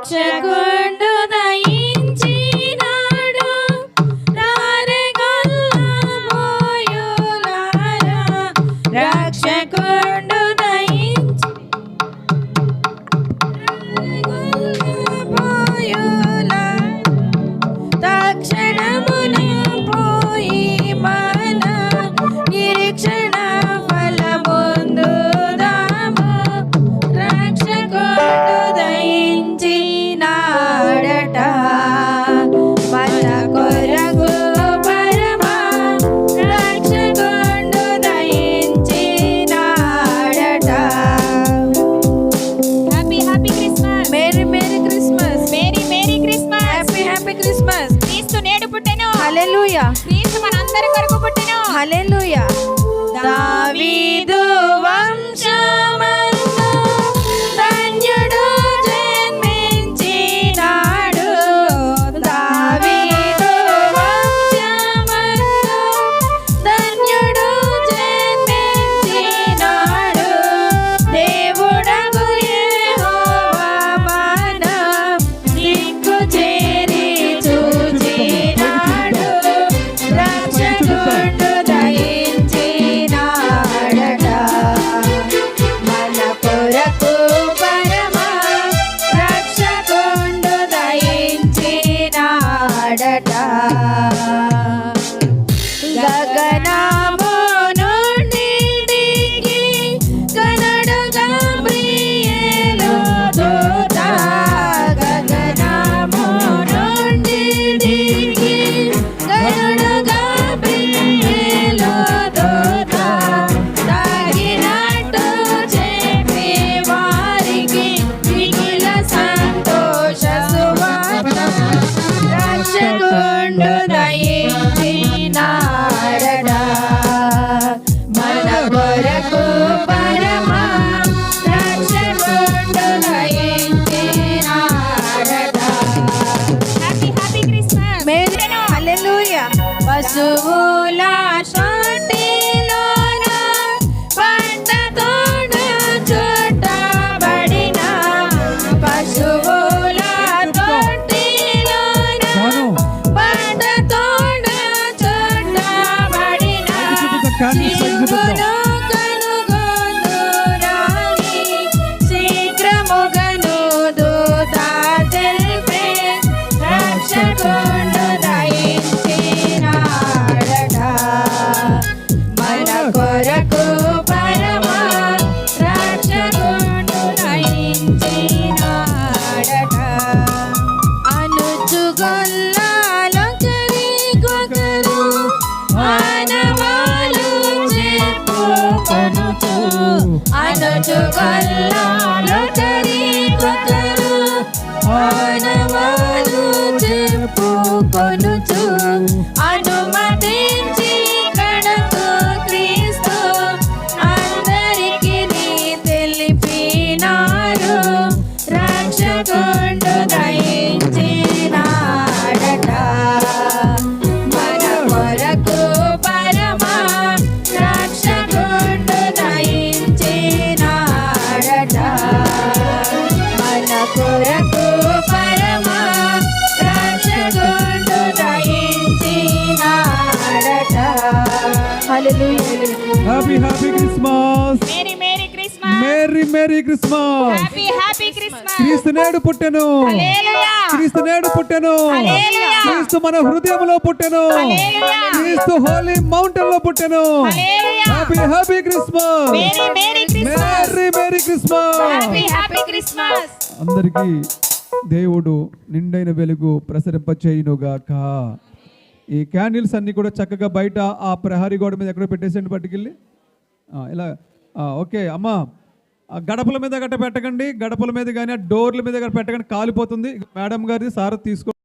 రక్షకుండు దయించినాడు రారగొల్లబోయులారా రక్షకుండు దయించినాడు తక్షణమున పోయి మన నిరీక్షణ ఫలమొందుదాము రక్షకుడు దయించినాడట మన కొరకు పరమా రక్షకుడు దయించినాడట. Happy happy Christmas, merry merry Christmas, merry merry Christmas, happy happy Christmas. క్రీస్తు నేడు పుట్టెను, హల్లెలూయా. క్రీస్తు మనందరి కొరకు పుట్టెను, హల్లెలూయా. దావీదు వంశమందు ధన్యుడు జన్మించినాడు. దావీదు వంశమందు ధన్యుడు జన్మించినాడు. దేవుడగు యెహోవా మన దిక్కు చేరి చూచినాడు. రక్షకుడు దయించినాడట మన కొరకు పరమా రక్షకుడు దయించినాడట. గగనము నుండి దిగి కనడు గాబ్రియేలు దూత. గగనము నుండి దిగి కనడు గాబ్రియేలు దూత. తాగినట్టు చెప్పి వారికి మిగిల సంతోష సువార్త రక్షకుడు దయించినాడట మన కొరకు పరమా రక్షకుడు దయించినాడట. హ్యాపీ హ్యాపీ క్రిస్మస్, హల్లెలూయా. పశువుల షాటిలోన పంటతోడ చుట్టబడిన పశువుల తొట్టిలోన పంటతోడ చుట్టబడిన శిశువును కనుగొనురాని శీఘ్రముగను దూత తెలిపే రక్షకుడు దయించినాడట మన కొరకు పరమా రక్షకుడు దయించినాడట. అనుచుగొల్లలొకరికొకరు ఆనవాలు చెప్పుకొనుచు. అనుచుగొల్లలొకరికొకరు ఆనవాలు చెప్పుకొనుచు. అనుమతించి కడకు క్రీస్తు అందరికి తెలిపినారు. రక్షకుడు దయించినాడట మన కొరకు పరమా రక్షకుడు దయించినాడట మన కొరకు పరమా రక్షకుడు దయించినాడట. Hallelujah. Happy happy Christmas, merry merry Christmas, merry merry Christmas. Happy happy Christmas. క్రీస్తు నేడు పుట్టెను, హల్లెలూయా. క్రీస్తు నేడు పుట్టెను, హల్లెలూయా. క్రీస్తు మన హృదయంలో పుట్టెను, హల్లెలూయా. క్రీస్తు హోలీ మౌంటైన్ లో పుట్టెను. Hallelujah. Happy happy Christmas, merry merry Christmas, merry merry Christmas. Happy happy Christmas. అందరికీ దేవుడు నిండైన వెలుగు ప్రసరింపచేయునుగాక. ఈ క్యాండిల్స్ అన్ని కూడా చక్కగా బయట ఆ ప్రహరీ గోడ మీద ఎక్కడో పెట్టేసేయండి పట్టుకెళ్ళి. ఇలా ఓకే అమ్మా. గడపల మీద గట్ట పెట్టకండి, గడపల మీద కానీ డోర్ల మీద గట్ట పెట్టకండి, కాలిపోతుంది. మేడం గారిది సార్ తీసుకో.